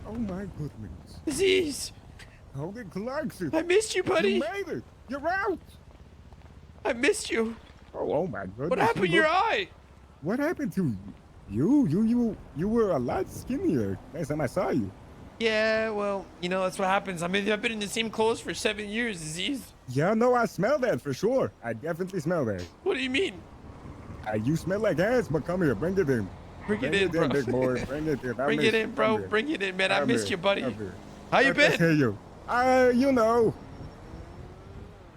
Oh my goodness. Aziz, Conan Clarkson. I missed you, buddy. You made it. You're out. I missed you. Oh my goodness. What happened to your eye? What happened to you? You were a lot skinnier last time I saw you. Yeah, well, you know, that's what happens. I mean, I've been in the same clothes for 7 years, Aziz. Yeah, no, I smell that for sure. I definitely smell that. What do you mean? You smell like ass, but come here, bring it in. Bring it in, bro. Big boy. Bring it in. Bring it in, bro. Bring it in, man. I missed you, buddy. How you Good to been? see you. You know,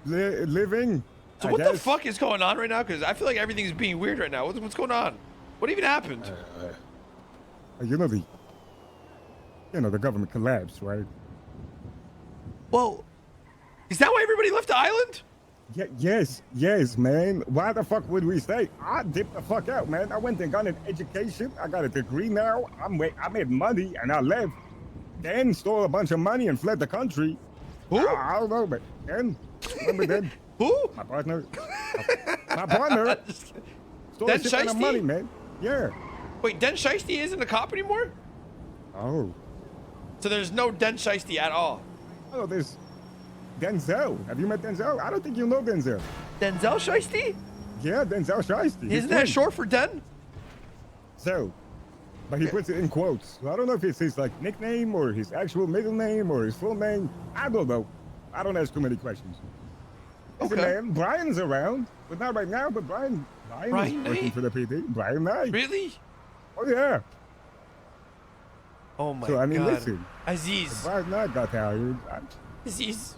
living. So what the fuck is going on right now? Because I feel like everything's being weird right now. What's going on? What even happened? You know the government collapsed, right? Well, is that why everybody left the island? Yeah, yes, man. Why the fuck would we stay? I dipped the fuck out, man. I went and got an education. I got a degree now. I made money and I left. Dan stole a bunch of money and fled the country. Who? I don't know, but Dan. Remember Dan? Who? My partner. My partner. Stole a shit ton of money, man. Yeah. Wait, Den Shiesty isn't a cop anymore? Oh. So there's no Den Shiesty at all? Oh, there's Denzel. Have you met Denzel? I don't think you know Denzel. Denzel Shiesty? Yeah, Denzel Shiesty. Isn't that short for Den? So, but he puts it in quotes. So I don't know if it's his like nickname or his actual middle name or his full name. I don't know. I don't ask too many questions. Listen, man, Brian's around, but not right now. But Brian is working for the PD. Brian Knight. Really? Oh yeah. Oh my god. So I mean, listen, Aziz. Brian Knight got tired. Aziz,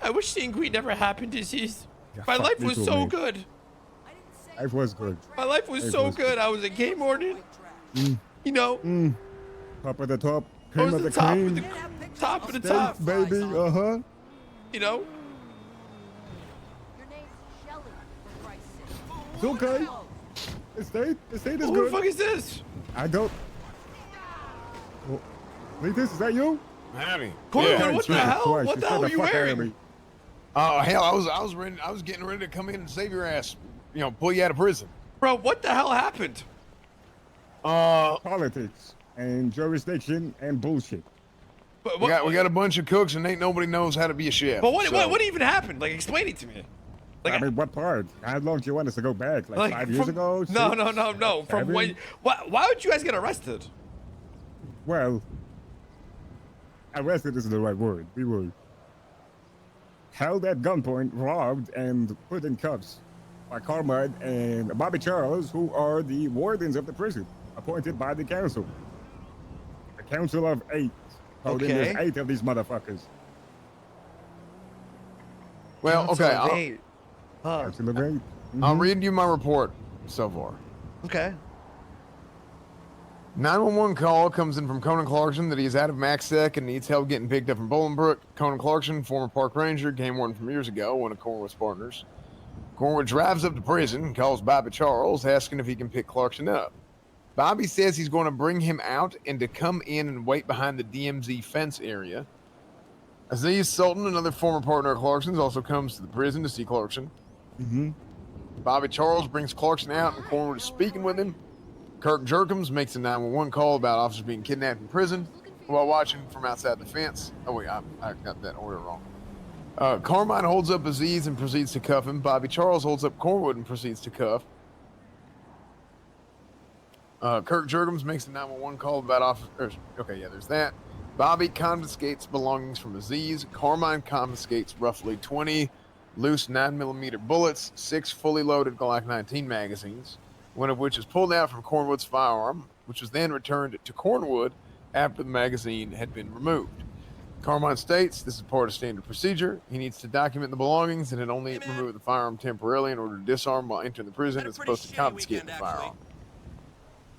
I wish Singui never happened, Aziz. Yeah, My life was so man. good. Life was good. My life was so good. I was a game warden. You know. Top of the top. I was Cream of the the top cream. of the top of the Steak, top. baby. Uh-huh. You know. It's okay. The state is Who good. the fuck is this? I don't. Oh, wait, is that you? Howdy. Corbin, what the hell? What the hell are you wearing? Oh hell, I was ready. I was getting ready to come in and save your ass. You know, pull you out of prison. Bro, what the hell happened? Politics and jurisdiction and bullshit. But we got a bunch of cooks and ain't nobody knows how to be a chef. But what even happened? Like, explain it to me. Like, I mean, what part? How long do you want us to go back? Like 5 years ago? No. From when? Why would you guys get arrested? Well, arrested isn't the right word. We were held at gunpoint, robbed, and put in cuffs by Carmine and Bobby Charles, who are the wardens of the prison, appointed by the council. The council of 8. Okay. There's 8 of these motherfuckers. Well, okay. Council of 8. I'll read you my report so far. Okay. 911 call comes in from Conan Clarkson that he's out of MaxSec and needs help getting picked up from Bolingbrook. Conan Clarkson, former park ranger, game warden from years ago, one of Cornwood's partners. Cornwood drives up to prison and calls Bobby Charles, asking if he can pick Clarkson up. Bobby says he's going to bring him out and to come in and wait behind the DMZ fence area. Aziz Sultan, another former partner of Clarkson's, also comes to the prison to see Clarkson. Bobby Charles brings Clarkson out and Cornwood is speaking with him. Kirk Jerkins makes a 911 call about officers being kidnapped in prison while watching from outside the fence. Oh wait, I got that order wrong. Carmine holds up Aziz and proceeds to cuff him. Bobby Charles holds up Cornwood and proceeds to cuff. Kirk Jerkins makes a 911 call about officers. Okay, yeah, there's that. Bobby confiscates belongings from Aziz. Carmine confiscates roughly 20 loose 9mm bullets, 6 fully loaded Glock 19 magazines, one of which is pulled out from Cornwood's firearm, which was then returned to Cornwood after the magazine had been removed. Carmine states this is part of standard procedure. He needs to document the belongings and had only removed the firearm temporarily in order to disarm while entering the prison as opposed to confiscate the firearm.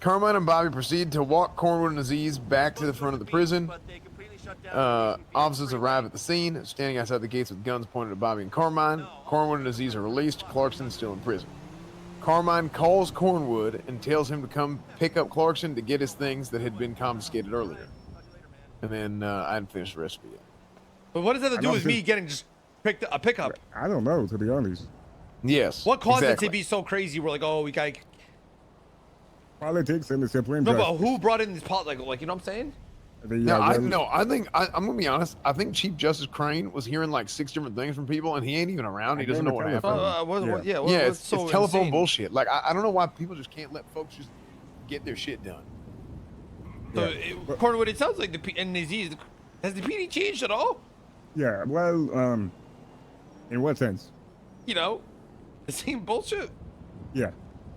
Carmine and Bobby proceed to walk Cornwood and Aziz back to the front of the prison. Officers arrive at the scene, standing outside the gates with guns pointed at Bobby and Carmine. Cornwood and Aziz are released. Clarkson is still in prison. Carmine calls Cornwood and tells him to come pick up Clarkson to get his things that had been confiscated earlier. And then I hadn't finished the recipe yet. But what does that have to do with me getting just a pickup? I don't know, to be honest. Yes. What caused it to be so crazy? We're like, oh, we got politics and the Supreme No, Justice. but who brought in this like, you know what I'm saying? No, well, I think I'm gonna be honest. I think Chief Justice Crane was hearing like 6 different things from people, and he ain't even around. He doesn't know what happened. Yeah, Yeah, what's it's so telephone insane? bullshit. Like I don't know why people just can't let folks just get their shit done. So, yeah. according to what it sounds like, has the PD changed at all? Yeah, well, in what sense? You know, the same bullshit. Yeah.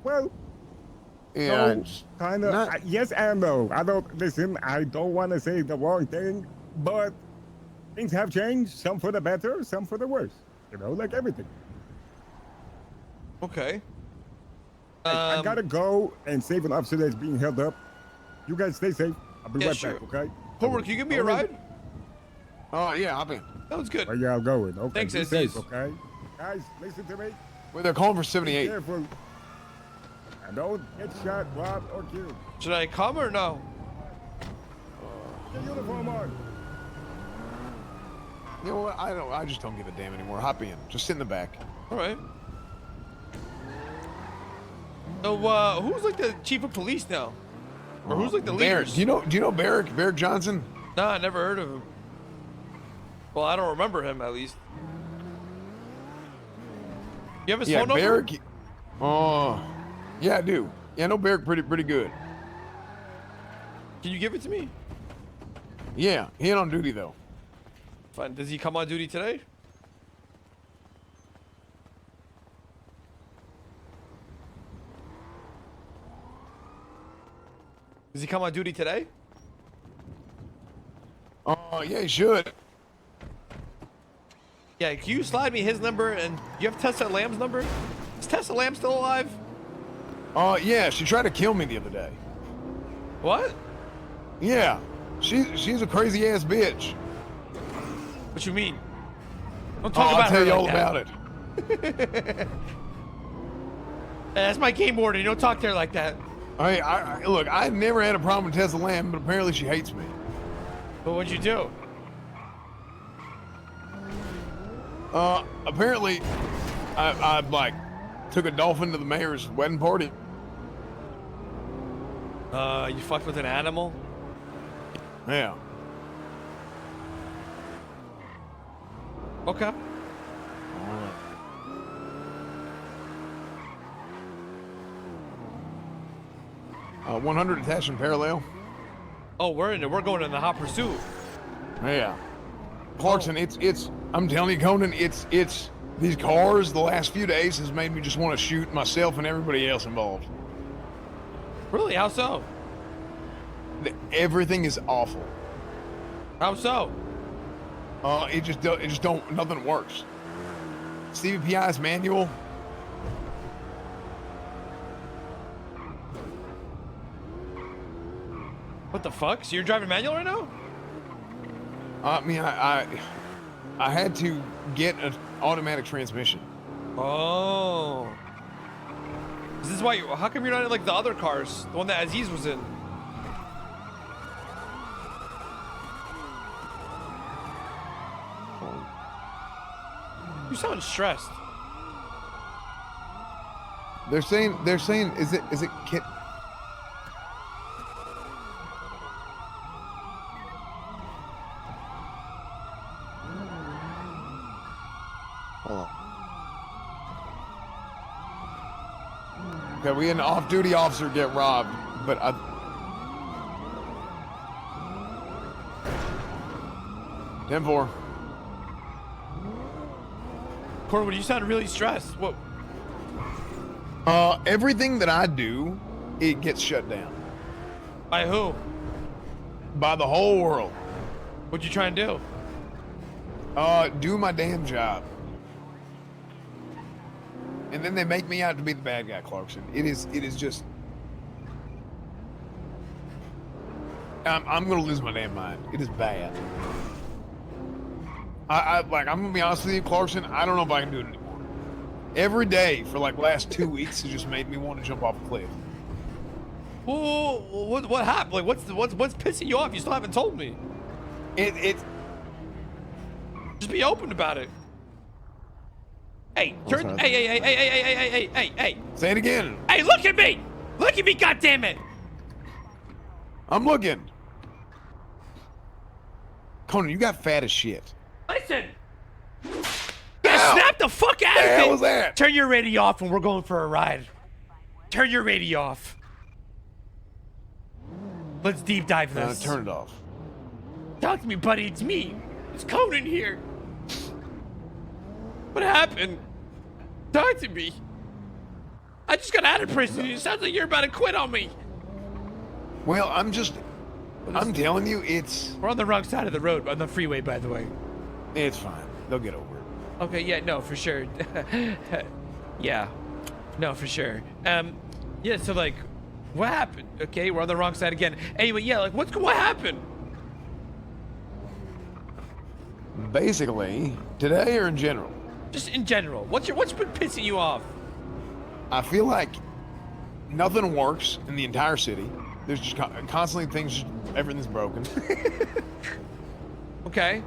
Well, Yeah, no, kind of. not- Yes and no. I don't want to say the wrong thing, but things have changed. Some for the better, some for the worse. You know, like everything. Okay. I gotta go and save an officer that's being held up. You guys stay safe. I'll be right back, okay? Corwin, can you give me a ride? Oh yeah, I'll be. Sounds good. Where y'all going? Okay, Thanks, be Aziz. safe, okay? Guys, listen to me. Well, they're calling for Be 78. careful. And don't get shot, robbed, or killed. Should I come or no? Get uniform on. You know what? I just don't give a damn anymore. Hop in. Just sit in the back. All right. So, who's like the chief of police now? Or who's like the Barrick. leaders? Do you know Barrick? Barrick Johnson? Nah, I never heard of him. Well, I don't remember him at least. You have his Yeah, phone number? Barrick. Oh, yeah, I do. Yeah, I know Barrick pretty good. Can you give it to me? Yeah, he ain't on duty though. Fine. Does he come on duty today? Does he come on duty today? Oh, yeah, he should. Yeah, can you slide me his number and you have Tessa Lamb's number? Is Tessa Lamb still alive? Oh, yeah, she tried to kill me the other day. What? Yeah, she's a crazy ass bitch. What you mean? Don't talk I'll about tell her you like all that. about it. That's my game warden. You don't talk to her like that. I look, I never had a problem with Tessa Lamb, but apparently she hates me. But what'd you do? Apparently, I like took a dolphin to the mayor's wedding party. You fucked with an animal? Yeah. Okay. 100 attached and parallel. Oh, we're going in the hot pursuit. Yeah. Clarkson, it's I'm telling you, Conan, it's these cars the last few days has made me just want to shoot myself and everybody else involved. Really? How so? Everything is awful. How so? It just don't nothing works. CVPI's manual. What the fuck? So you're driving manual right now? I mean, I had to get an automatic transmission. Oh. Is this why how come you're not in like the other cars? The one that Aziz was in? You sound stressed. They're saying is it kit? Hold on. Okay, we had an off-duty officer get robbed, but I. Ten four. Corwin, you sound really stressed. What? Everything that I do, it gets shut down By who? by the whole world. What'd you try and do? Do my damn job. And then they make me out to be the bad guy, Clarkson. It is just. I'm gonna lose my damn mind. It is bad. I'm gonna be honest with you, Clarkson. I don't know if I can do it anymore. Every day for like last 2 weeks has just made me want to jump off a cliff. Whoa, what happened? Like, what's pissing you off? You still haven't told me. It Just be open about it. Hey, turn. Hey. Say it again. Hey, look at me! Look at me, goddammit! I'm looking. Conan, you got fat as shit. Listen. Yeah, snap the fuck out of it. What the hell was that? Turn your radio off when we're going for a ride. Turn your radio off. Let's deep dive this. Turn it off. Talk to me, buddy. It's me. It's Conan here. What happened? Talk to me. I just got out of prison. It sounds like you're about to quit on me. Well, I'm telling you, We're on the wrong side of the road, on the freeway, by the way. it's fine. They'll get over it. Okay, yeah, no, for sure. Yeah. No, for sure. Yeah, so like, what happened? Okay, we're on the wrong side again. Anyway, yeah, like, what happened? Basically, today or in general, Just in general, what's been pissing you off? I feel like nothing works in the entire city. There's just constantly everything's broken. Okay.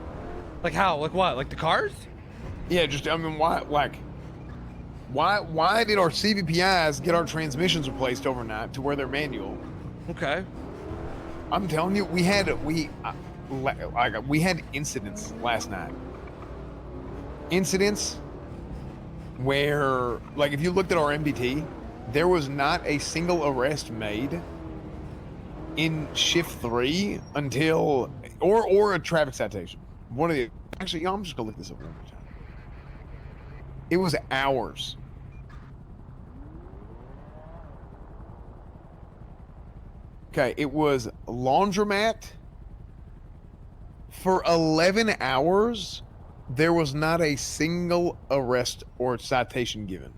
Like how? Like what? Like the cars? Yeah, I mean, why did our CVPIs get our transmissions replaced overnight to where they're manual? Okay. I'm telling you, we had incidents last night. Incidents where, like, if you looked at our MDT, there was not a single arrest made in shift 3 until, or a traffic citation. One of the, actually, I'm just gonna look this up one more time. It was hours. Okay, it was laundromat. For 11 hours, there was not a single arrest or citation given.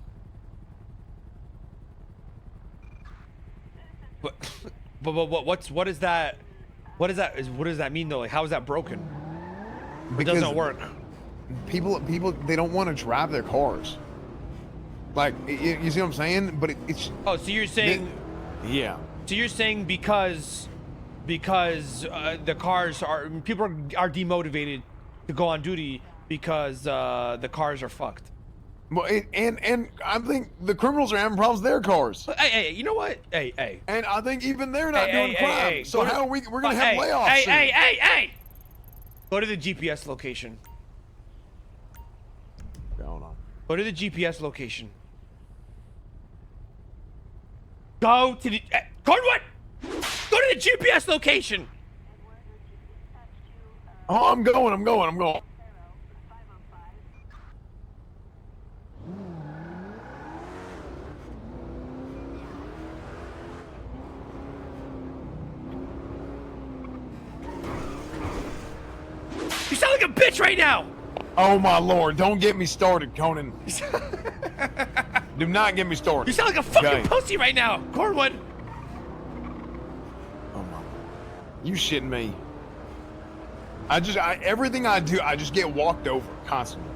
But what does that mean though? Like how is that broken? It doesn't work. People they don't want to drive their cars. Like you see what I'm saying? But it's Oh, so you're saying yeah. So you're saying because the cars people are demotivated to go on duty because the cars are fucked. Well, and I think the criminals are having problems with their cars. Hey, you know what? Hey. And I think even they're not doing crime. Hey. So how are we're gonna have layoffs? Hey! Go to the GPS location. Hold on. Go to the GPS location. Go to the Cornwood. Go to the GPS location. Oh, I'm going. You sound like a bitch right now. Oh my lord! Don't get me started, Conan. Do not get me started. You sound like a fucking Okay. pussy right now, Cornwood. Oh my! You shitting me? Everything I do, I just get walked over constantly.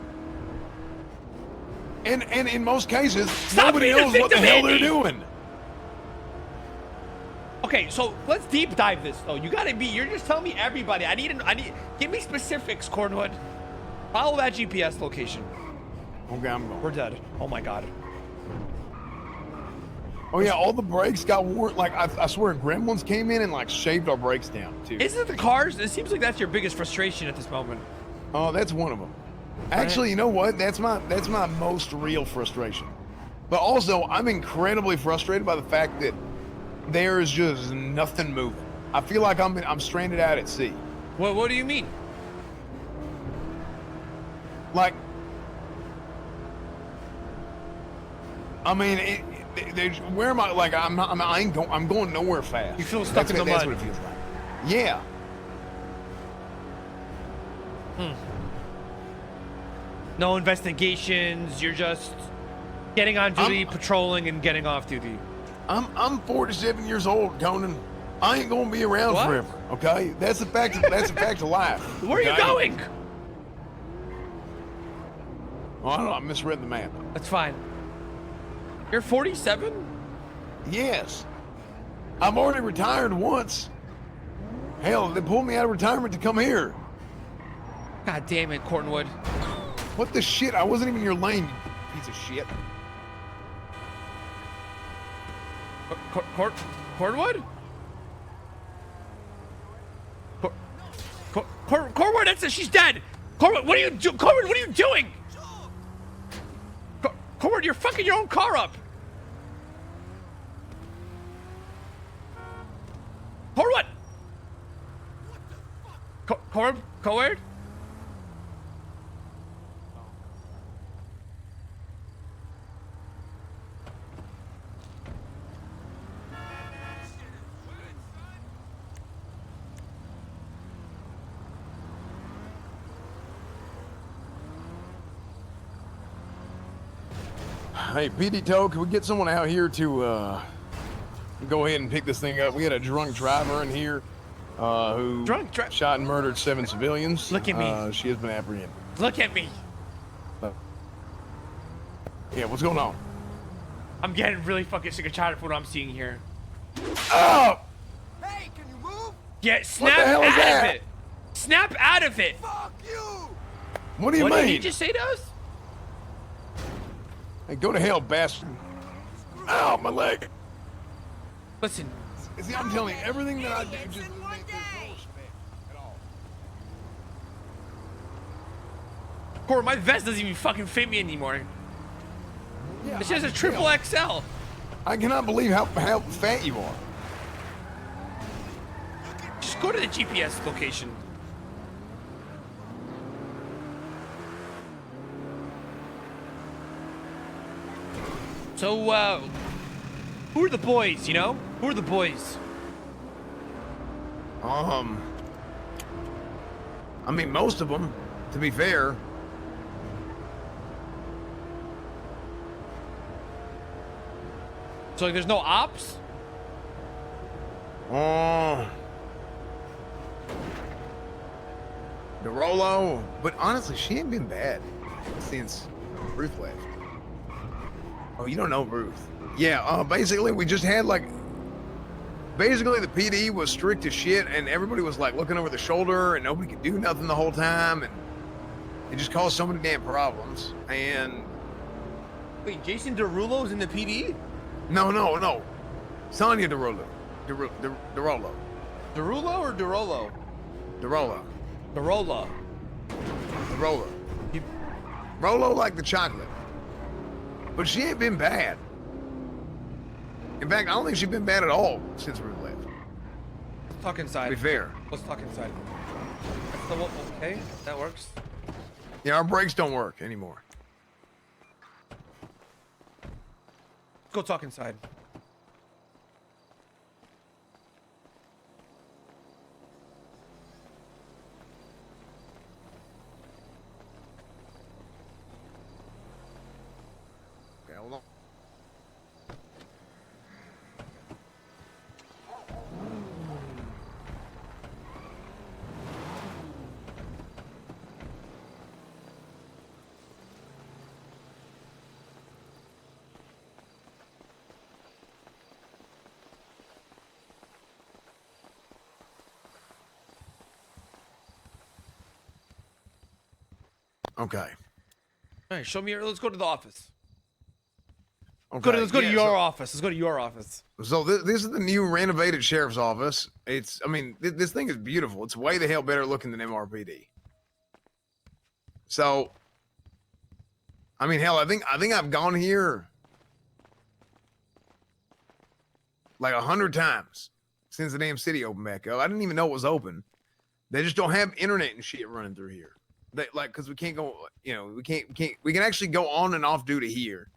And in most cases, Stop nobody being a knows what the victim, hell they're Andy. doing. Okay, so let's deep dive this though. You're just telling me everybody. Give me specifics, Cornwood. Follow that GPS location. Okay, I'm going. We're dead. Oh my god. Oh yeah, all the brakes got worn. Like I swear, gremlins came in and like shaved our brakes down too. Isn't it the cars? It seems like that's your biggest frustration at this moment. Oh, that's one of them. Actually, you know what? That's my most real frustration. But also, I'm incredibly frustrated by the fact that there is just nothing moving. I feel like I'm stranded out at sea. What do you mean? Like, I mean, where am I? Like, I'm going nowhere fast. You feel stuck in the That's mud. what it feels like. Yeah. No investigations. You're just getting on duty, patrolling, and getting off duty. I'm 47 years old, Conan. I ain't gonna be around What? forever. Okay, that's a fact. That's a fact of life. Where are you okay? going? Well, I don't know. I misread the map. That's fine. You're 47? Yes, I'm already retired once. Hell, they pulled me out of retirement to come here. God damn it, Cornwood. What the shit? I wasn't even in your lane, you piece of shit. Cornwood? Corwin, that's it. She's dead. Corwin, what are you doing? Corwin, what are you doing? Corwin, you're fucking your own car up. Corwin. Corwin. Hey, PD Toe, can we get someone out here to go ahead and pick this thing up? We had a drunk driver in here who shot and murdered 7 civilians. Look at me. She has been apprehended. Look at me. Yeah, what's going on? I'm getting really fucking sick and tired of what I'm seeing here. Oh! Hey, can you move? Yeah, snap the hell is out that? of it. Snap out of it. Fuck you! What do you What mean? did he just say to us? Hey, go to hell, bastard. Ow, my leg. Listen, See, I'm telling you, everything that I do It's just in one there's no day. respect at all. Corwin, my vest doesn't even fucking fit me anymore. Yeah, It's just I a can triple tell. XL. I cannot believe how fat you are. Just go to the GPS location. So, who are the boys, you know? Who are the boys? I mean, most of them, to be fair. So, like, there's no ops? DeRollo, but honestly, she ain't been bad since Ruth left. Oh, you don't know Ruth? Yeah, basically, we just had like, basically the PD was strict as shit, and everybody was like looking over the shoulder, and nobody could do nothing the whole time, and it just caused so many damn problems. And Wait, Jason Derulo's in the PD? no, Sonia DeRollo, DeRollo, Derulo or Derolo? DeRollo, Derola. DeRollo, You- Rolo like the chocolate. But she ain't been bad. In fact, I don't think she's been bad at all since Ruth left. Let's talk To inside. be fair. Let's talk inside. That's the one. Okay, that works. Yeah, our brakes don't work anymore. Let's go talk inside. Okay, hold on. Okay. All right, show me. Let's go to the office. Okay. Let's go to yeah, your office. Let's go to your office. So this is the new renovated sheriff's office. It's, I mean, this thing is beautiful. It's way the hell better looking than MRPD. So, I mean, hell, I think I've gone here like 100 times since the damn city opened back up. I didn't even know it was open. They just don't have internet and shit running through here. They, like, cause we can't go, you know, we can actually go on and off duty here.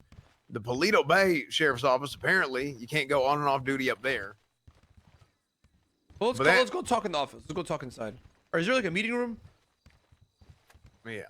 The Paleto Bay Sheriff's Office, apparently, you can't go on and off duty up there. Well, But that- let's go talk in the office. Let's go talk inside. Or is there like a meeting room? Yeah.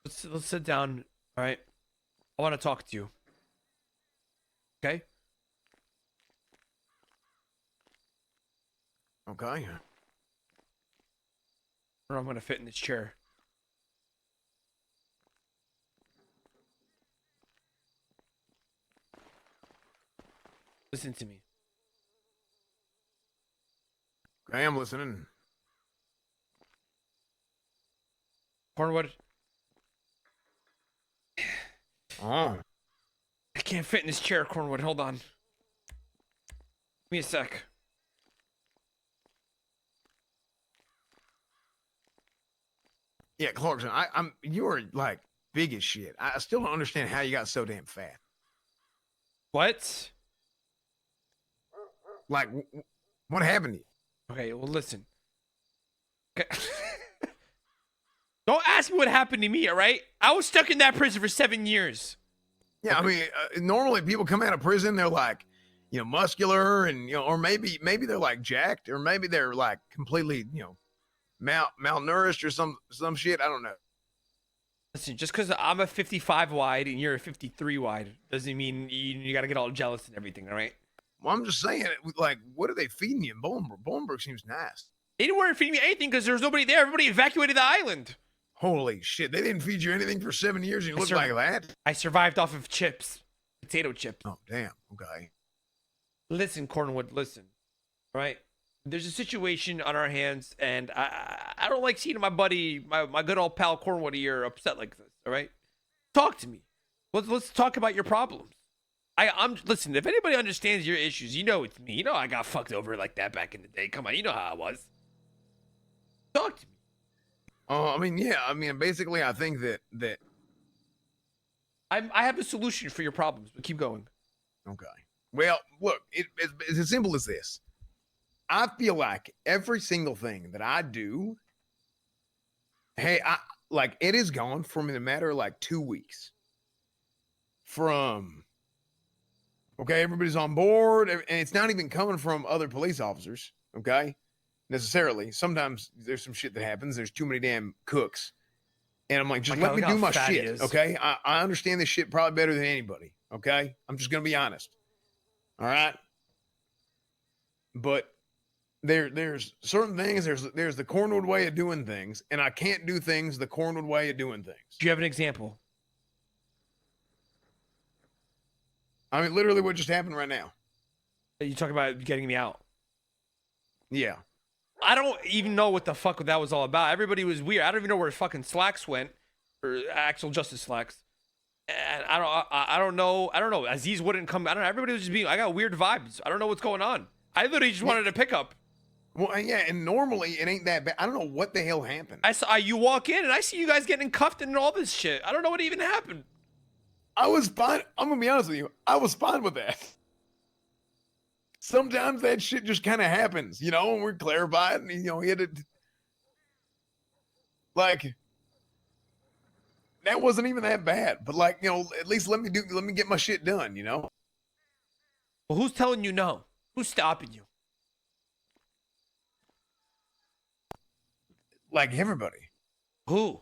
Let's sit down. All right. I want to talk to you. Okay. Okay. Or I'm gonna fit in this chair. Listen to me. I am listening. Cornwood, Oh. I can't fit in this chair, Cornwood. Hold on. Give me a sec. Yeah, Clarkson, you are like big as shit. I still don't understand how you got so damn fat. What? Like, what happened to you? Okay, well, listen. Okay. Don't ask me what happened to me, all right? I was stuck in that prison for 7 years. Yeah, I mean, normally people come out of prison, they're like, muscular, and or maybe they're like jacked, or maybe they're like completely, malnourished or some shit. I don't know. Listen, just because I'm a 55 wide and you're a 53 wide doesn't mean you got to get all jealous and everything, all right? Well, I'm just saying, like, what are they feeding you in Bolingbroke? Bolingbroke seems nice. They weren't feeding me anything because there was nobody there. Everybody evacuated the island. Holy shit, they didn't feed you anything for 7 years, and you look like that? I survived off of chips, potato chips. Oh, damn. Okay. Listen, Cornwood, listen. All right? There's a situation on our hands, and I don't like seeing my buddy, my good old pal Cornwood here upset like this, all right? Talk to me. Let's talk about your problems. Listen, if anybody understands your issues, you know it's me. You know I got fucked over like that back in the day. Come on, you know how I was. Talk to me. I mean, yeah. I mean, basically, I think that. I have a solution for your problems, but keep going. Okay. Well, look, it's as simple as this. I feel like every single thing that I do, hey, it is gone from in a matter of like 2 weeks. Okay, everybody's on board, and it's not even coming from other police officers, okay, necessarily. Sometimes there's some shit that happens. There's too many damn cooks. And I'm like, just let me do my shit, okay? I understand this shit probably better than anybody, okay? I'm just going to be honest, all right? But there's certain things. There's the Cornwood way of doing things, and I can't do things the Cornwood way of doing things. Do you have an example? I mean, literally what just happened right now. You talking about getting me out? Yeah. I don't even know what the fuck that was all about. Everybody was weird. I don't even know where fucking slacks went, or actual justice slacks. And I don't know. Aziz wouldn't come. I don't know. Everybody was just being. I got weird vibes. I don't know what's going on. I literally just wanted to pick up. Well, yeah, and normally it ain't that bad. I don't know what the hell happened. I saw you walk in and I see you guys getting cuffed and all this shit. I don't know what even happened. I was fine. I'm gonna be honest with you. I was fine with that. Sometimes that shit just kind of happens, and we're clarified, and he had to, like, that wasn't even that bad. But like, at least let me get my shit done, Well, who's telling you no? Who's stopping you? Like everybody. Who?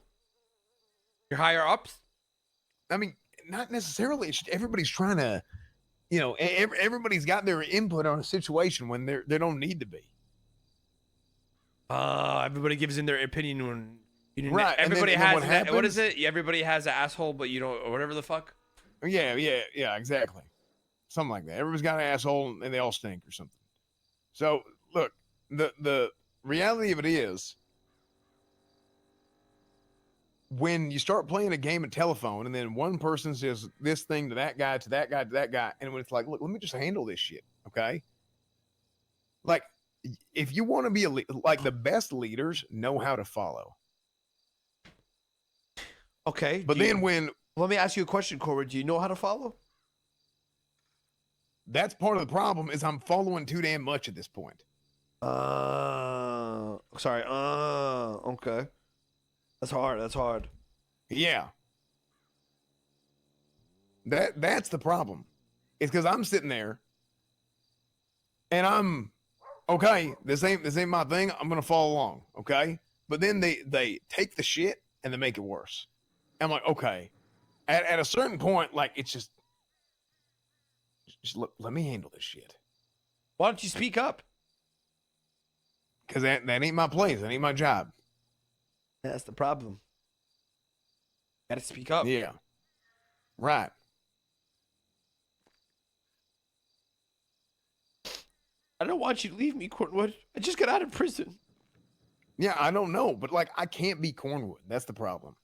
Your higher ups? I mean, not necessarily. It's just everybody's trying to, everybody's got their input on a situation when they don't need to be. Everybody gives in their opinion when right. Everybody and then has what happens, what is it? Everybody has an asshole, but you don't, or whatever the fuck. Yeah, exactly. Something like that. Everybody's got an asshole and they all stink or something. So look, the reality of it is, when you start playing a game of telephone and then one person says this thing to that guy, to that guy, to that guy, and when it's like, look, let me just handle this shit, okay? Like, if you want to be like, the best leaders know how to follow. Okay. But then let me ask you a question, Corey. Do you know how to follow? That's part of the problem, is I'm following too damn much at this point. Sorry. Okay. That's hard. Yeah. That's the problem. It's because I'm sitting there and I'm okay. This ain't my thing. I'm gonna follow along. Okay. But then they take the shit and they make it worse. I'm like, okay. At a certain point, like, it's just let me handle this shit. Why don't you speak up? Because that ain't my place. That ain't my job. That's the problem. Gotta speak up. Yeah. Right. I don't want you to leave me, Cornwood. I just got out of prison. Yeah, I don't know, but like I can't be Cornwood. That's the problem.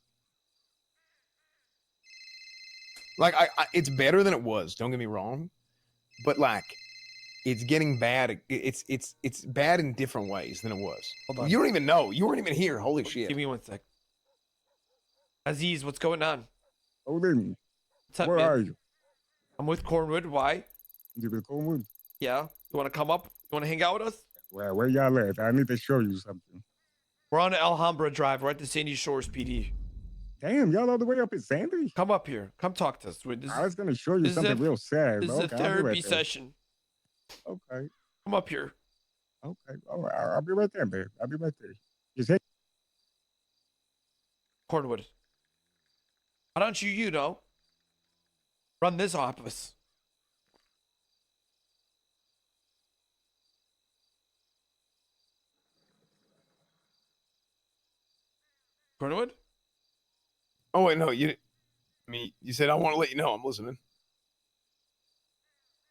Like it's better than it was. Don't get me wrong, but like it's getting bad. It's bad in different ways than it was. Hold on. You don't even know. You weren't even here. Holy shit. Give me 1 sec. Aziz, what's going on? Odin, What's up, where man? are you? I'm with Cornwood. Why? You with Coleman? Yeah. You want to come up? You want to hang out with us? Well, where y'all at? I need to show you something. We're on Alhambra Drive. We're at the Sandy Shores PD. Damn, y'all all the way up in Sandy? Come up here. Come talk to us. This, I was gonna show you this is something a- real sad. this is but a okay, I'll be therapy right there. session. Okay, Come up here. okay. All right, I'll be right there, babe. I'll be right there. Just hit. Cornwood. Why don't you know, run this office? Cornwood? Oh wait, no, you said I want to let you know. I'm listening.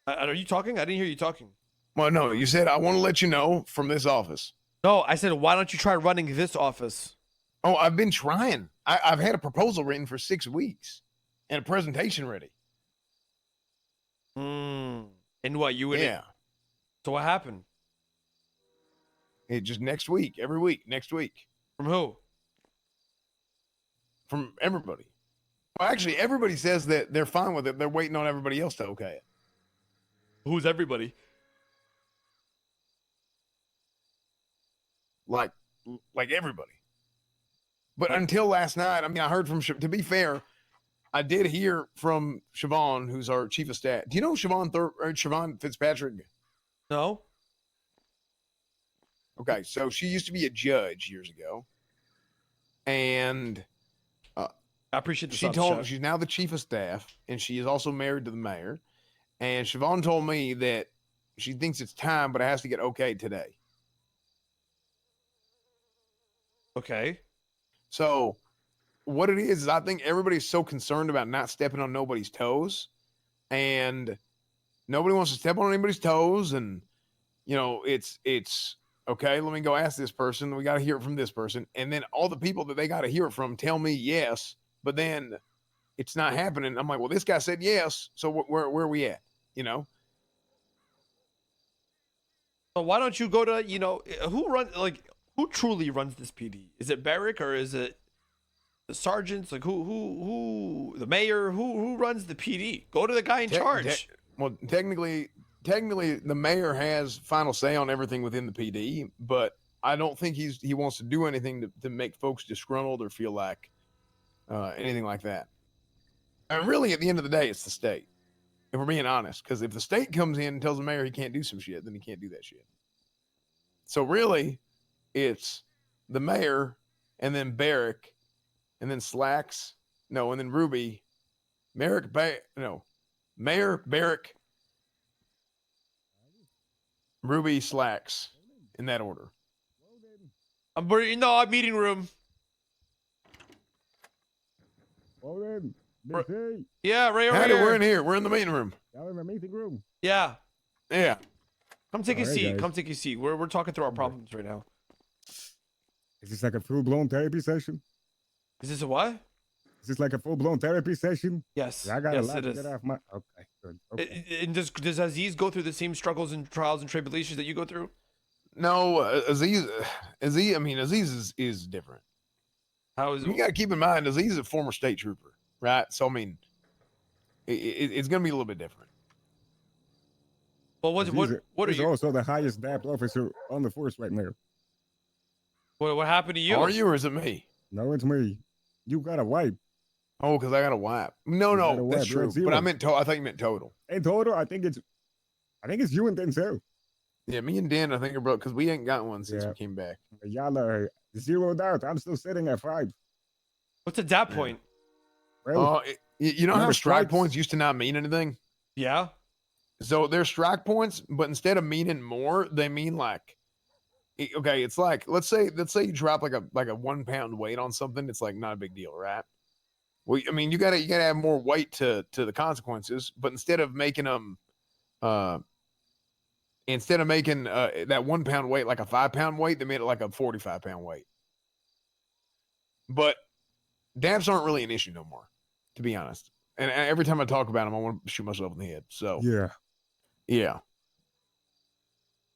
Are you talking? I didn't hear you talking. Well, no, you said I want to let you know from this office. No, I said, why don't you try running this office? Oh, I've been trying. I've had a proposal written for 6 weeks and a presentation ready. And what, you would? Yeah. So what happened? It just next week, every week, next week. From who? From everybody. Well, actually, everybody says that they're fine with it. They're waiting on everybody else to okay it. Who's everybody? Like everybody. But until last night, I mean, I heard from, to be fair, I did hear from Siobhan, who's our chief of staff. Do you know Siobhan Fitzpatrick? No. Okay, so she used to be a judge years ago. And I appreciate the she subs, told Chef. she's now the chief of staff, and she is also married to the mayor. And Siobhan told me that she thinks it's time, but it has to get okay today. Okay. So what it is I think everybody's so concerned about not stepping on nobody's toes, and nobody wants to step on anybody's toes. And you know, it's okay, let me go ask this person. We got to hear it from this person. And then all the people that they got to hear it from tell me yes, but then it's not happening. I'm like, well, this guy said yes. So where are we at? You know? So why don't you go to, who truly runs this PD? Is it Barrick or is it the sergeants? Like who the mayor? Who runs the PD? Go to the guy in charge. Well, technically the mayor has final say on everything within the PD, but I don't think he wants to do anything to make folks disgruntled or feel like anything like that. And really, at the end of the day, it's the state, if we're being honest. Because if the state comes in and tells the mayor he can't do some shit, then he can't do that shit. So really, it's the mayor, and then Barrick, and then Slacks, and then Ruby, Mayor, Barrick, Ruby, Slacks, in that order. I'm in the meeting room. Well then, busy. Yeah, right over Howdy, here. we're in here. We're in the meeting room. Y'all in the meeting room. Yeah. Yeah. Come take a Alright, seat. guys. Come take a seat. We're talking through our problems right now. Is this like a full-blown therapy session? Is this a what? Is this like a full-blown therapy session? Yes. I got a Yes, lot it to is. get off my. Okay, good. Okay. And does Aziz go through the same struggles and trials and tribulations that you go through? No, Aziz is different. How is You got to keep in mind, Aziz is a former state trooper, right? So, I mean, it's going to be a little bit different. Well, what are He's you? also the highest DAP officer on the force right now. What happened to you? Are you, or is it me? No, it's me. You got a wipe. Oh, because I got a wipe. No, You got a that's wipe. You're true. at zero. But I meant I thought you meant total. In total, I think it's you and Denzel. Yeah, me and Dan, I think are broke because we ain't got one since Yeah. we came back. Y'all are zeroed out. I'm still sitting at 5. What's a DAP point? Well, You know how Remember strike strikes? points used to not mean anything? Yeah. So they're strike points, but instead of meaning more, they mean like, okay, it's like let's say you drop like a 1 pound weight on something, it's like not a big deal, right? Well, I mean, you gotta add more weight to the consequences, but instead of making them instead of making that 1 pound weight like a 5 pound weight, they made it like a 45 pound weight. But dabs aren't really an issue no more, to be honest. And every time I talk about them, I want to shoot myself in the head. So yeah.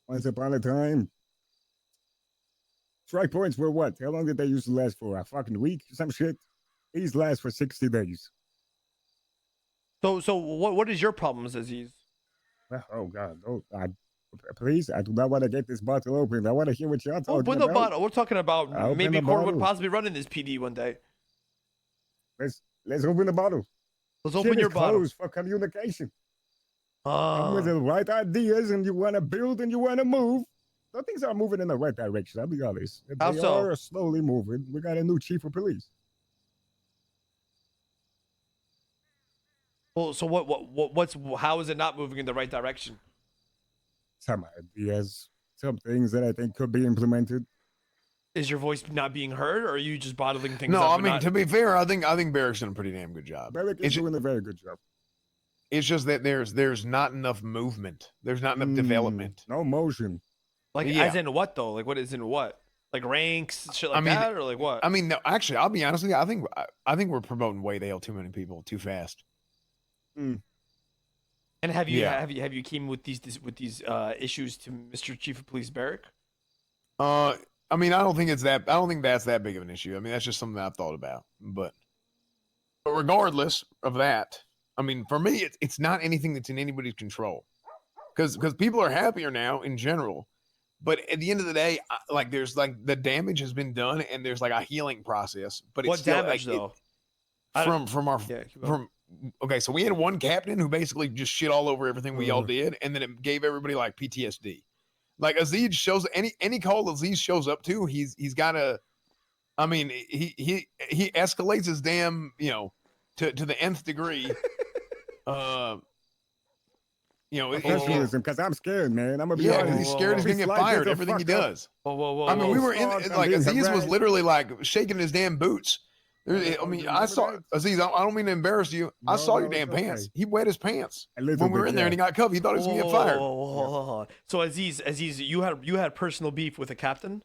Once upon a time, strike points were what? How long did they used to last for? A fucking week? Some shit? These last for 60 days. So what is your problems, Aziz? Oh God! Please, I do not want to get this bottle open. I want to hear what y'all talking Open about. the bottle. We're talking about Open maybe the Corn would bottle. possibly run in this PD one day. Let's open the bottle. Let's open your bottle. Closed for communication. Come with the right ideas, and you want to build and you want to move. So things are moving in the right direction. I'll be honest. How They so? are slowly moving. We got a new chief of police. Well, so how is it not moving in the right direction? Some ideas, some things that I think could be implemented. Is your voice not being heard, or are you just bottling things No, up? I mean, to be fair, I think Barrick's done a pretty damn good job. Barrick is doing a very good job. It's just that there's not enough movement. There's not enough development. No motion. Like, Yeah. as in what though? Like, what is in what? Like ranks, shit like that, or like what? I mean, no, actually, I'll be honest with you. I think we're promoting way the hell too many people too fast. And have you Yeah. have you came with these issues to Mr. Chief of Police Barrick? I mean, I don't think that's that big of an issue. I mean, that's just something that I've thought about. But regardless of that, I mean, for me, it's not anything that's in anybody's control, because people are happier now in general. But at the end of the day, like there's like the damage has been done, and there's like a healing process. But What it's still, damage like, though? Okay, so we had one captain who basically just shit all over everything we all did, and then it gave everybody like PTSD. Like Aziz shows any call Aziz shows up to, he's got a, I mean, he escalates his damn, to the nth degree. Professionalism, because I'm scared, man. I'm gonna be honest. He's scared he's gonna get fired. Everything he does. Whoa. I mean, we were in like Aziz was harassed. literally like shaking his damn boots. I mean, I saw Aziz. I don't mean to embarrass you. I saw your damn pants. He wet his pants when we were in there, and he got cuffed. He thought he was gonna get fired. Whoa. So Aziz, you had personal beef with the captain?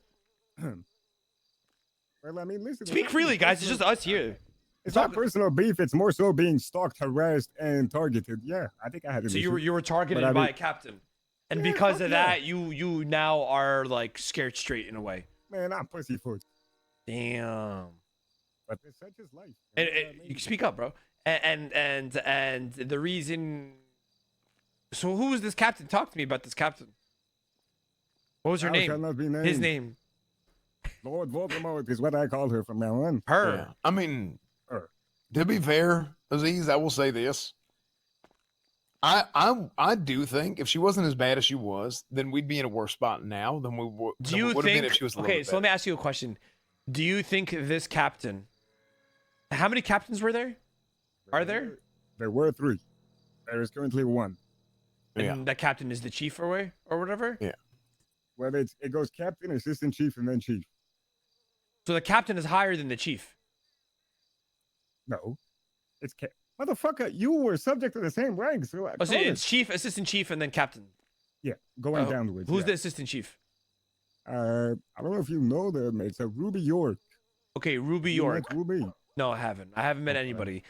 Well, I mean, listen. Speak freely, guys. It's just us here. It's not personal beef. It's more so being stalked, harassed, and targeted. Yeah, I think I had. So you were targeted But I by mean- a captain, and Yeah, because fuck of yeah. that, you now are like scared straight in a way. Man, I'm pussyfoot. Damn. But it's such is life. And, You know what I you mean? can speak up, bro. And the reason. So who was this captain? Talk to me about this captain. What was her Thou shalt name? not be named. His name. Lord Voldemort is what I call her from now on. Her. Yeah. I mean, Her. to be fair, Aziz, I will say this. I do think if she wasn't as bad as she was, then we'd be in a worse spot now than we would Do you have been think? if she was a little Okay, bit so let me better. ask you a question. Do you think this captain? How many captains were there? Are there? There were 3. There is currently 1. And Yeah. that captain is the chief or whatever. Yeah. Well, it goes captain, assistant chief, and then chief. So the captain is higher than the chief. No, it's motherfucker. You were subject to the same rank, so Oh, so it's chief, assistant chief, and then captain. yeah, going downwards. Who's yeah. the assistant chief? I don't know if you know them. It's a Ruby York. Okay, Ruby You York. met Ruby. No, I haven't. I haven't met anybody.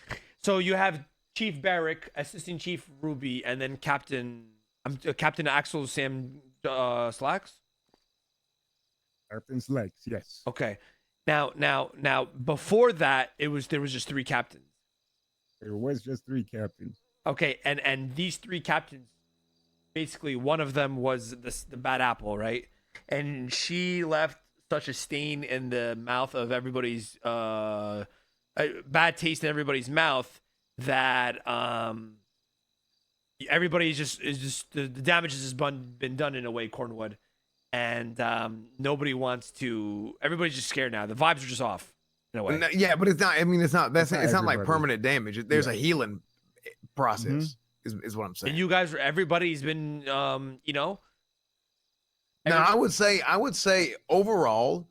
So you have Chief Barrick, Assistant Chief Ruby, and then Captain Axel Sam Slacks. Captain Slacks, yes. Okay. Now before that, there was just 3 captains. There was just 3 captains. Okay, and these 3 captains, basically one of them was the bad apple, right? And she left such a stain in the mouth of everybody's a bad taste in everybody's mouth that everybody is just the damage has just been done in a way, Cornwood, and nobody wants to. Everybody's just scared now. The vibes are just off in a way. Yeah, but it's not. I mean, it's not. It's not like everybody. permanent damage. There's a healing process. Is what I'm saying. And you guys, everybody's been, Now, I would say overall,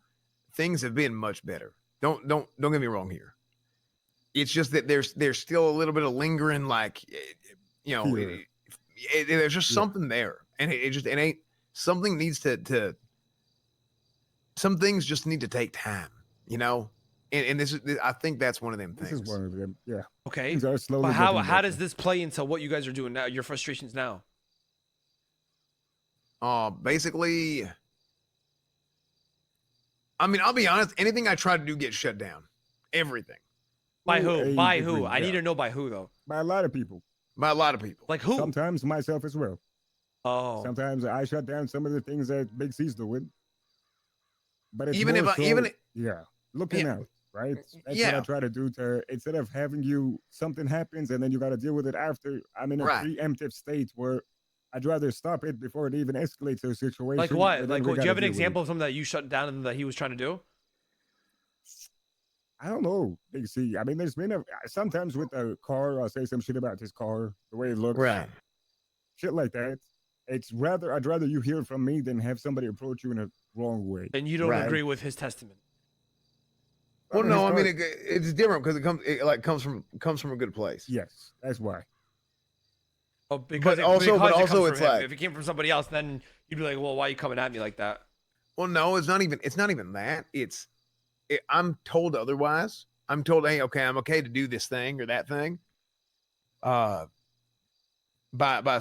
things have been much better. Don't get me wrong here. It's just that there's still a little bit of lingering, like, Fear. there's just something there, and it ain't something needs to some things just need to take time, you know. And this is I think that's one of them This things. is one of them. Yeah. Okay. Things are slowly But how getting how better. does this play into what you guys are doing now? Your frustrations now? Basically, I mean, I'll be honest. Anything I try to do gets shut down. Everything By To who? a By degree, who? I need yeah. to know by who though. By a lot of people. by a lot of people. Like who? Sometimes myself as well. Oh. Sometimes I shut down some of the things that Big C's doing. But it's Even if more I so, even yeah, looking Yeah. out, right? That's what I Yeah. try to do to instead of having you something happens and then you got to deal with it after. I'm in a Right. preemptive state where I'd rather stop it before it even escalates to a situation. Like where what? then Like we what? Do you gotta have an deal with it. example of something that you shut down and that he was trying to do? I don't know, Big C. I mean, there's been sometimes with a car, I'll say some shit about his car, the way it looks, Right. shit like that. I'd rather you hear from me than have somebody approach you in a wrong way. And you don't Right. agree with his testament. Well, His no, I car- mean it's different because it comes from a good place. yes, that's why. Oh, because But also because it comes it's from him. like- If it came from somebody else, then you'd be like, well, why are you coming at me like that? Well, no, it's not even that. I'm told otherwise. I'm told, hey, okay, I'm okay to do this thing or that thing. By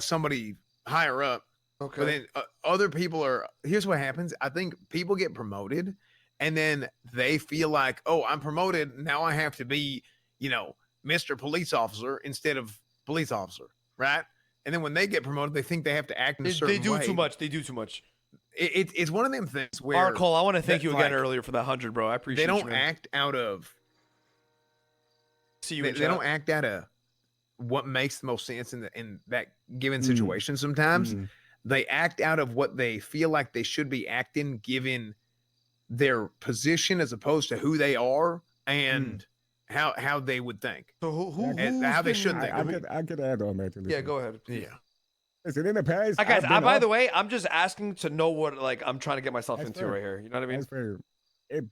somebody higher up. Okay. But then other people are. Here's what happens. I think people get promoted, and then they feel like, oh, I'm promoted now. I have to be, Mr. Police Officer instead of police officer, right? And then when they get promoted, they think they have to act in a certain They do way. too much. They do too much. It's one of them things where Our Cole, I want to thank that, you again like, earlier for that 100, bro. I appreciate they you, don't man. act out of See you they, in they chat. don't act out of what makes the most sense in that given Mm. situation. Sometimes Mm. they act out of what they feel like they should be acting given their position as opposed to who they are and how they would think. So who And how they should think. I could add on that to this. Yeah, one. go ahead. please. Yeah. Listen, in the past, Guys, I've been by up- the way, I'm just asking to know what I'm trying to get myself That's into fair. right here. You know what I mean? That's fair.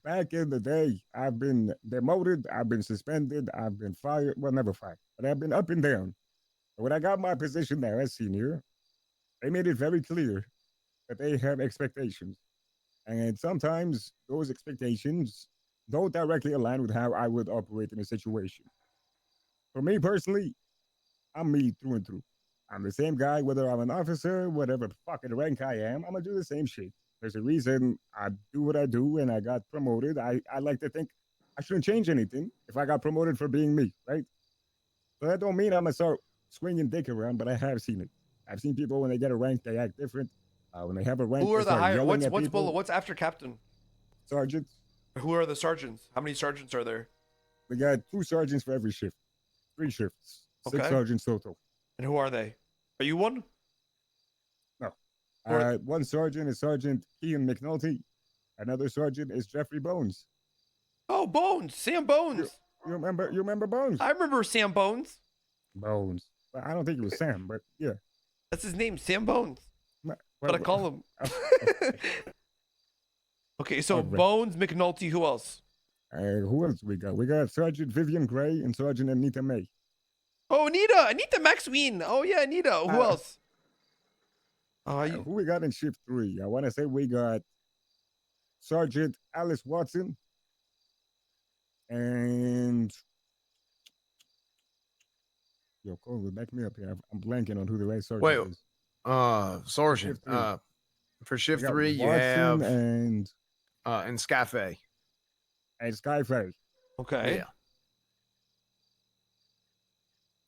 Back in the day, I've been demoted, I've been suspended, I've been fired. Well, never fired, but I've been up and down. But when I got my position there as senior, they made it very clear that they have expectations. And sometimes those expectations don't directly align with how I would operate in a situation. For me personally, I'm me through and through. I'm the same guy, whether I'm an officer, whatever fucking rank I am, I'm gonna do the same shit. There's a reason I do what I do and I got promoted. I like to think I shouldn't change anything if I got promoted for being me, right? So that don't mean I'm gonna start swinging dick around, but I have seen it. I've seen people when they get a rank, they act different. When they have a rank, Who they are the start higher? yelling at What's people. below? What's after captain? Sergeants. Who are the sergeants? How many sergeants are there? We got 2 sergeants for every shift, 3 shifts, 6 Okay. sergeants total. And who are they? Are you one? One sergeant is Sergeant Ian McNulty. Another sergeant is Jeffrey Bones. Oh, Bones. Sam Bones. You remember Bones? I remember Sam Bones. Bones. Well, I don't think it was Sam, but yeah. That's his name, Sam Bones. Well, But I call him. Okay, so Okay. Bones, McNulty, who else? who else we got? We got Sergeant Vivian Gray and Sergeant Anita May. Oh, Anita Maxween. Oh yeah, Anita. Who Uh, else? Oh, Who we got in shift 3? I want to say we got Sergeant Alice Watson and yo, Cole, back me up here. I'm blanking on who the right sergeant Wait, is. Sergeant. Shift 3. For We shift got 3, you Watson have and Skyfay. Skyfay. okay. Yeah.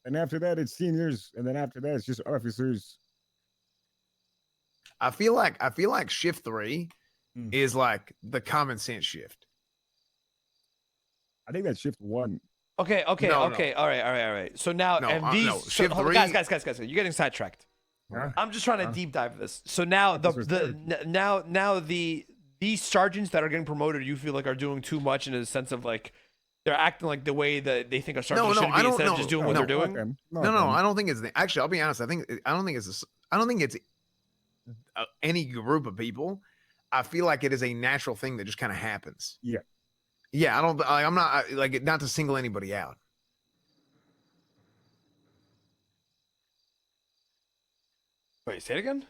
And after that, it's seniors, and then after that, it's just officers. I feel like shift 3 Mm. is like the common sense shift. I think that's shift 1. Okay. No, no. All right. So now, No, and these no, so, shift hold on, 3 guys, you're getting sidetracked. Huh? I'm just trying to deep dive this. So now This was these sergeants that are getting promoted, you feel like are doing too much in a sense of like they're acting like the way that they think a sergeant should be I don't instead of know. just doing No, what no, they're doing. No, I don't think it's actually. I'll be honest. I don't think it's any group of people. I feel like it is a natural thing that just kind of happens. Yeah. Yeah. I'm not like not to single anybody out. Wait, say it again.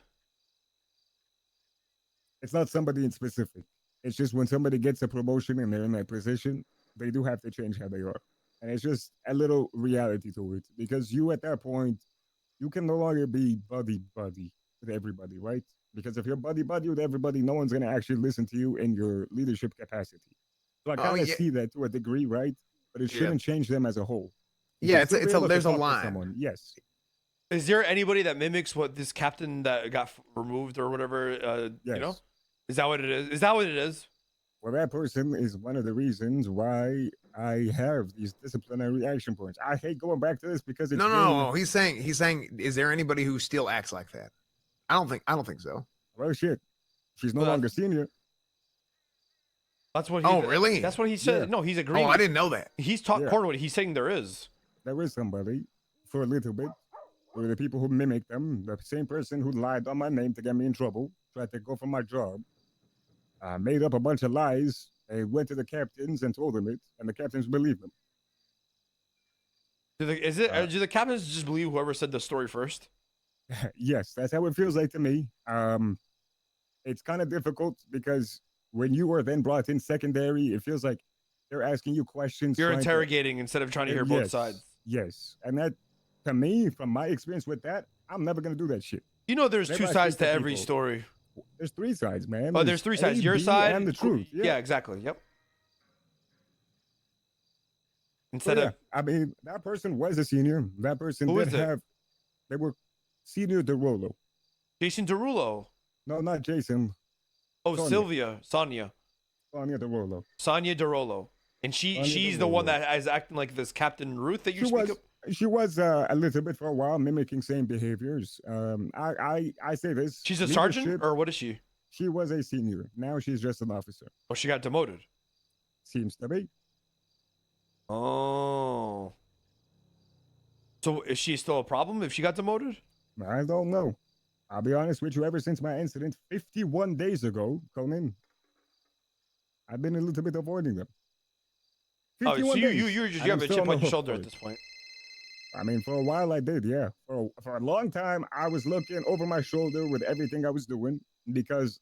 It's not somebody in specific. It's just when somebody gets a promotion and they're in that position, they do have to change how they are. And it's just a little reality to it because you at that point, you can no longer be buddy buddy with everybody, right? Because if you're buddy buddy with everybody, no one's gonna actually listen to you in your leadership capacity. So I Oh kind of yeah, see that to a degree, right? But it yeah, shouldn't change them as a whole. You yeah. should It's still a, be it's a able to there's a talk to line. someone. Yes. Is there anybody that mimics what this captain that got removed or whatever? Yes. You know, is that what it is? Is that what it is? Well, that person is one of the reasons why I have these disciplinary action points. I hate going back to this because it's No. He's saying, is there anybody who still acts like that? I don't think so. Well, shit. She's no Well, longer senior. That's what. He, Oh, really? That's what he said. Yeah. No, he's agreeing. Oh, I didn't know that. He's taught Yeah. Cornwood. He's saying there is. There is somebody for a little bit. Or the people who mimic them, the same person who lied on my name to get me in trouble, tried to go for my job, made up a bunch of lies, and went to the captains and told them it, and the captains believed them. Do the captains just believe whoever said the story first? Yes, that's how it feels like to me. It's kind of difficult because when you are then brought in secondary, it feels like they're asking you questions. You're trying to- interrogating instead of trying to hear both Yes, sides. Yes, and that, to me, from my experience with that, I'm never gonna do that shit. You know, there's Never two sides speak to to every people. story. There's three sides, man. Oh, there's three sides. A, Your B, side and the truth. Yeah, exactly. Yep. So, Instead yeah, of I mean, that person was a senior. That person Who did is it? have. They were senior DeRollo. Jason Derulo. No, not Jason. Oh, Sonia. Sonia DeRollo. Sonia Derulo. And Sonia she's the one Derulo. that is acting like this Captain Ruth that you She speak was. of. She was a little bit for a while mimicking same behaviors. I say this. She's a sergeant, leadership, or what is she? She was a senior. Now she's just an officer. Oh, she got demoted. Seems to be. Oh. So is she still a problem if she got demoted? I don't know. I'll be honest with you. Ever since my incident 51 days ago, Conan, I've been a little bit avoiding them. Oh, so 51 you days, you and just I'm you have a still chip on on the your hook shoulder for at it. this point. I mean, for a while I did, yeah. For a long time, I was looking over my shoulder with everything I was doing because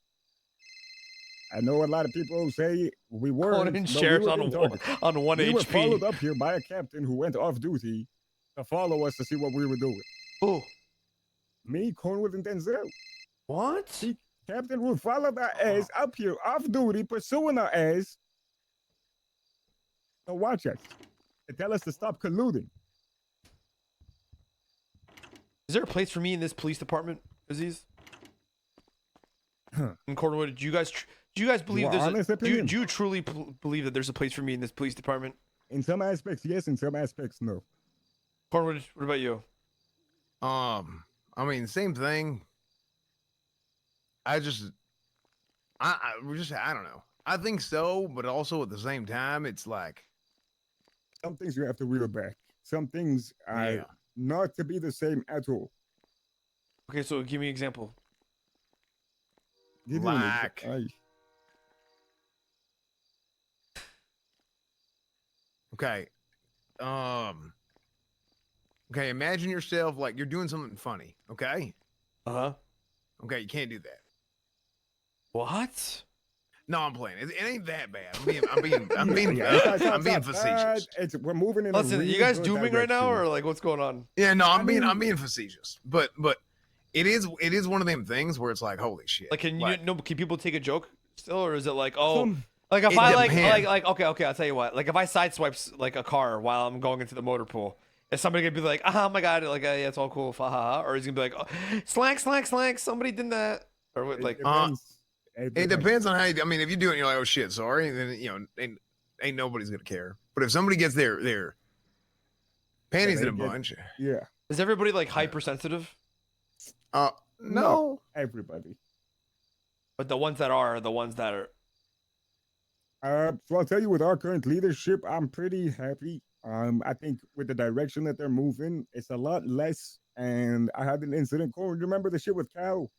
I know a lot of people say we were Conan shares on one We were followed HP. up here by a captain who went off duty to follow us to see what we were doing. Oh, Me, Cornwood, and Denzel. what? See, Captain Ruth followed our ass up here off duty, pursuing our ass to watch us and tell us to stop colluding. Is there a place for me in this police department, Aziz? Huh. In Cornwood, do you guys believe want there's honest do opinion? you truly believe that there's a place for me in this police department? In some aspects, yes. In some aspects, no. Cornwood, what about you? I mean, same thing. I don't know. I think so, but also at the same time, it's like, Some things you have to reel back. Some things are yeah. not to be the same at all. Okay, so give me an example. Give you an Like- Okay. Okay, imagine yourself like you're doing something funny, okay? Uh-huh. Okay, you can't do that. What? No, I'm playing. It ain't that bad. I'm being Stop, I'm being stop. facetious. We're moving in. a Listen, you really guys good dooming right now, direction. or like what's going on? Yeah, no, I'm mean- being facetious. But it is one of them things where it's like, holy shit. Like, can people take a joke still, or is it like, Some- like if It I depends. okay, I'll tell you what. Like if I sideswipes like a car while I'm going into the motor pool, is somebody gonna be like, oh my god, like yeah, it's all cool, ha ha ha, or is he gonna be like, oh, slank, somebody did that, or what, like, It depends on how you, I mean, if you do it and you're like, oh shit, sorry, then ain't nobody's gonna care. But if somebody gets their panties they in a get- bunch, Yeah. is everybody like hypersensitive? no. Everybody. But the ones that are the ones that are. So I'll tell you, with our current leadership, I'm pretty happy. I think with the direction that they're moving, it's a lot less. And I had an incident. Corey, remember the shit with Cal,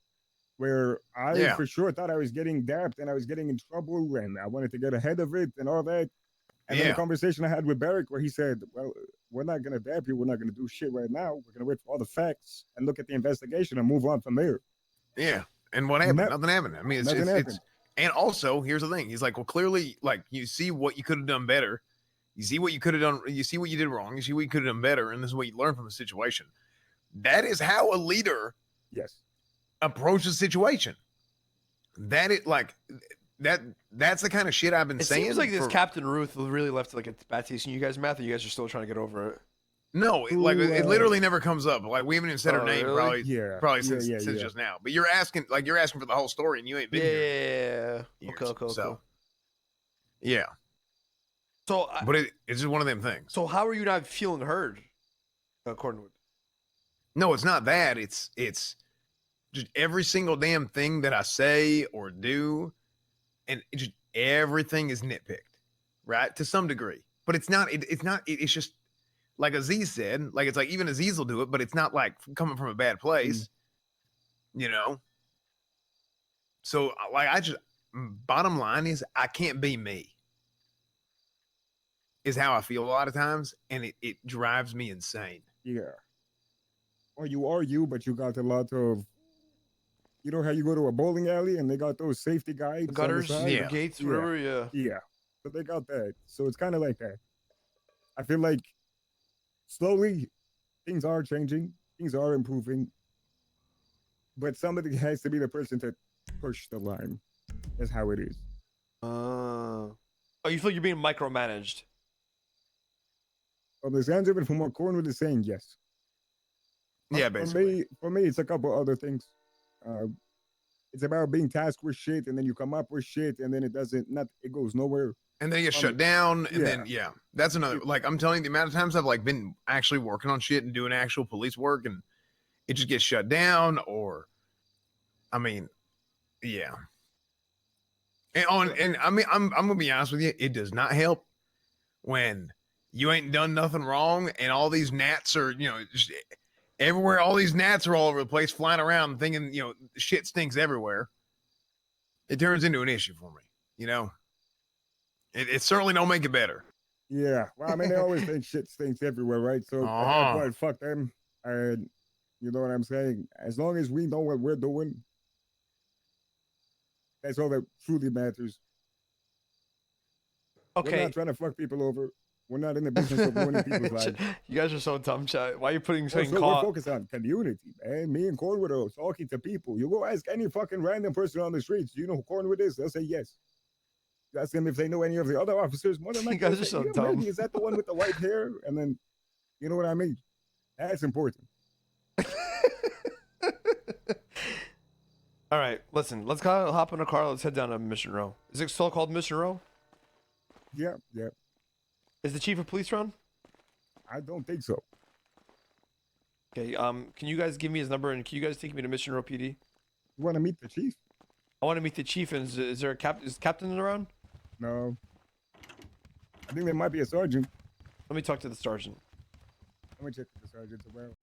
where I Yeah. for sure thought I was getting dapped and I was getting in trouble, and I wanted to get ahead of it and all that. And then Yeah. the conversation I had with Barrick, where he said, "Well, we're not gonna dap you. We're not gonna do shit right now. We're gonna wait for all the facts and look at the investigation and move on from there." Yeah. And what happened? No- Nothing happened. I mean, Nothing it's happened. and also here's the thing. He's like, well, clearly, like you see what you could have done better. You see what you could have done. You see what you did wrong. You see what you could have done better, and this is what you learn from the situation. That is how a leader Yes. approaches a situation. That it like that. That's the kind of shit I've been It saying. seems like this for- Captain Ruth really left like a bad taste in you guys' mouth, and you guys are still trying to get over it. No, it, like it literally never comes up. Like we haven't even said her Oh, name really? probably since just now. But you're asking for the whole story, and you ain't been here. Yeah. Years, Okay. so, yeah, So, but it's just one of them things. so how are you not feeling heard, Cornwood? No, it's not that. It's just every single damn thing that I say or do, and it just everything is nitpicked, right, to some degree. But it's not. It's not. It's just like Aziz said. Like it's like even Aziz will do it, but it's not like coming from a bad place, you know. So like bottom line is I can't be me. Is how I feel a lot of times, and it drives me insane. Yeah. Or you are you, but you got a lot of. You know how you go to a bowling alley and they got those safety guides, The gutters, on the side? Yeah. gates, Yeah. whatever. Yeah. Yeah. So they got that. So it's kind of like that. I feel like slowly things are changing, things are improving, but somebody has to be the person to push the line. That's how it is. Oh, you feel you're being micromanaged? From the sounds of it, from what Cornwood is saying, yes. Yeah, basically. For me, it's a couple other things. It's about being tasked with shit, and then you come up with shit, and then it goes nowhere. And then it gets shut down, and yeah. then that's another. Like I'm telling you, the amount of times I've like been actually working on shit and doing actual police work, and it just gets shut down, or, I mean, yeah. And I mean, I'm gonna be honest with you, it does not help when you ain't done nothing wrong, and all these gnats are, just everywhere. All these gnats are all over the place, flying around, thinking, shit stinks everywhere. It turns into an issue for me, It certainly don't make it better. Yeah. Well, I mean, they always think shit stinks everywhere, right? So at that point, fuck them. And you know what I'm saying? As long as we know what we're doing, that's all that truly matters. We're Okay. not trying to fuck people over. We're not in the business of ruining people's lives. You guys are so dumb, chat. Why are you putting something Also, we're focused on community, man. Me and Cornwood are talking to people. You go ask any fucking random person on the streets, do you know who Cornwood is? They'll say yes. You ask them if they know any of the other officers. More than likely, guys they'll are say, so "Yeah, dumb." maybe. Is that the one with the white hair?" And then, you know what I mean? That's important. All right, listen. Let's go hop in a car. Let's head down to Mission Row. Is it still called Mission Row? Yeah. Is the chief of police around? I don't think so. Okay. Can you guys give me his number and can you guys take me to Mission Row PD? You want to meet the chief? I want to meet the chief. And is there a is captain around? No. I think there might be a sergeant. Let me talk to the sergeant. Let me check if the sergeant's around.